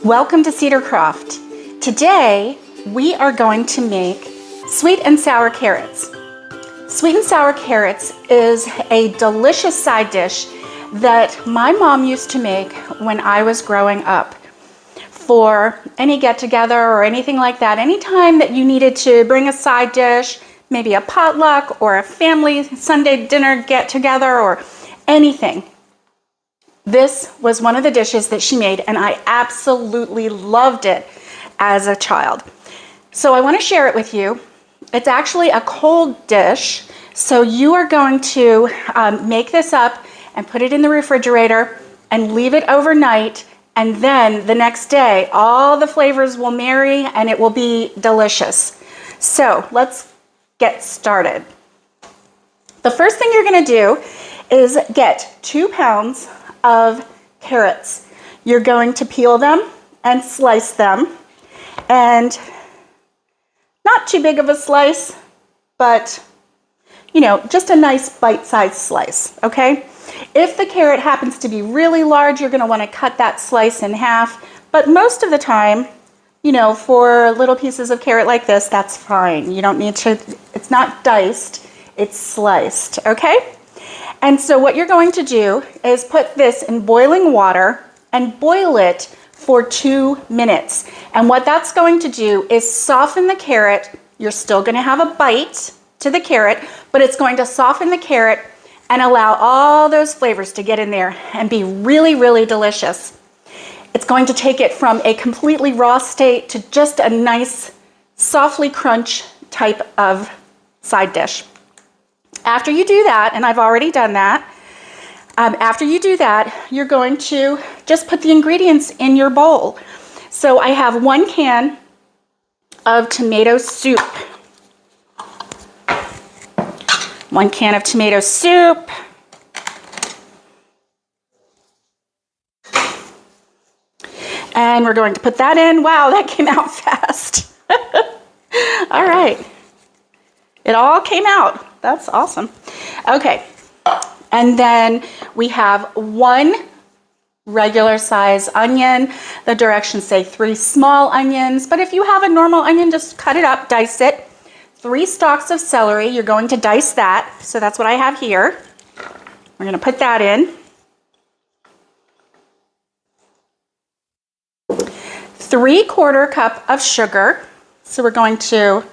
Welcome to Cedar Croft. Today we are going to make sweet and sour carrots. Sweet and sour carrots is a delicious side dish that my mom used to make when I was growing up. For any get-together or anything like that, anytime that you needed to bring a side dish, maybe a potluck or a family Sunday dinner get-together or anything, this was one of the dishes that she made, and I absolutely loved it as a child. So I want to share it with you. It's actually a cold dish, so you are going to make this up and put it in the refrigerator and leave it overnight, and then the next day all the flavors will marry and it will be delicious. So let's get started. The first thing you're going to do is get 2 pounds of carrots. You're going to peel them and slice them, and not too big of a slice, but just a nice bite-sized slice, okay? If the carrot happens to be really large, you're going to want to cut that slice in half, but most of the time, for little pieces of carrot like this, that's fine. You don't need to, it's not diced, it's sliced, okay? And so what you're going to do is put this in boiling water and boil it for 2 minutes. And what that's going to do is soften the carrot. You're still going to have a bite to the carrot, but it's going to soften the carrot and allow all those flavors to get in there and be really, really delicious. It's going to take it from a completely raw state to just a nice, softly crunch type of side dish. After you do that, and I've already done that, after you do that, you're going to just put the ingredients in your bowl. So I have 1 can of tomato soup. 1 can of tomato soup. And we're going to put that in. Wow, that came out fast. All right. It all came out. That's awesome. Okay, and then we have 1 regular size onion. The directions say 3 small onions, but if you have a normal onion, just cut it up, dice it. 3 stalks of celery, you're going to dice that, so that's what I have here. We're going to put that in. 3/4 cup of sugar, so we're going to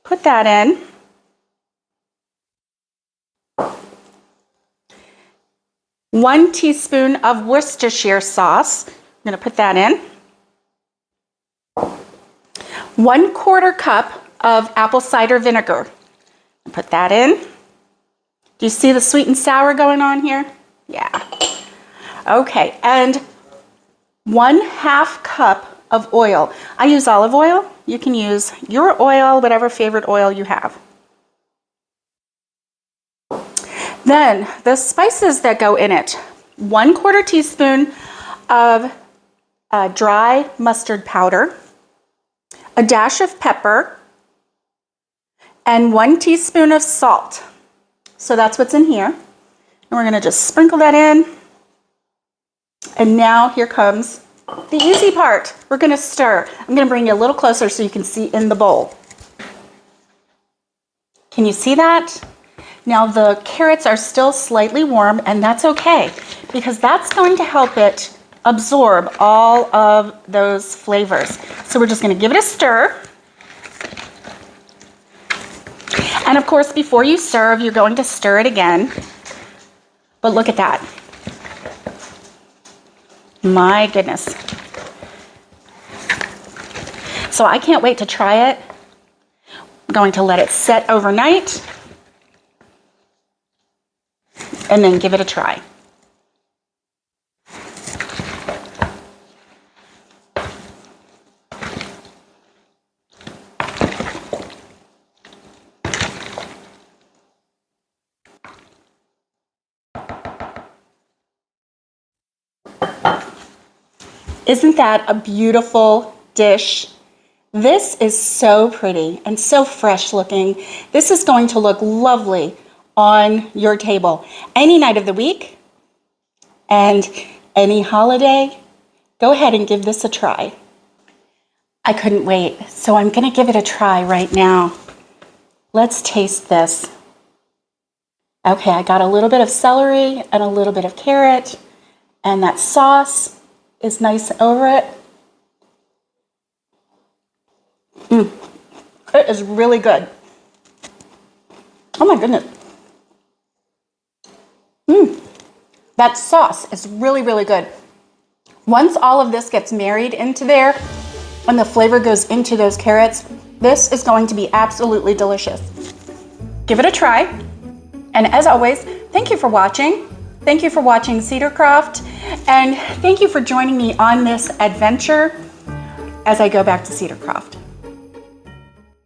put that in. 1 teaspoon of Worcestershire sauce. I'm going to put that in. 1/4 cup of apple cider vinegar. Put that in. Do you see the sweet and sour going on here? Yeah. Okay, and 1/2 cup of oil. I use olive oil. You can use your oil, whatever favorite oil you have. Then the spices that go in it: 1/4 teaspoon of dry mustard powder, a dash of pepper, and 1 teaspoon of salt. So that's what's in here. And we're going to just sprinkle that in. And now here comes the easy part. We're going to stir. I'm going to bring you a little closer so you can see in the bowl. Can you see that? Now the carrots are still slightly warm, and that's okay, because that's going to help it absorb all of those flavors. So we're just going to give it a stir. And of course, before you serve, you're going to stir it again. But look at that. My goodness. So I can't wait to try it. I'm going to let it set overnight and then give it a try. Isn't that a beautiful dish? This is so pretty and so fresh looking. This is going to look lovely on your table any night of the week and any holiday, go ahead and give this a try. I couldn't wait, so I'm gonna give it a try right now. Let's taste this. Okay, I got a little bit of celery and a little bit of carrot, and that sauce is nice over it. It is really good. Oh my goodness. That sauce is really, really good. Once all of this gets married into there and the flavor goes into those carrots, this is going to be absolutely delicious. Give it a try. And as always, thank you for watching. Thank you for watching Cedarcroft, and thank you for joining me on this adventure as I go back to Cedarcroft.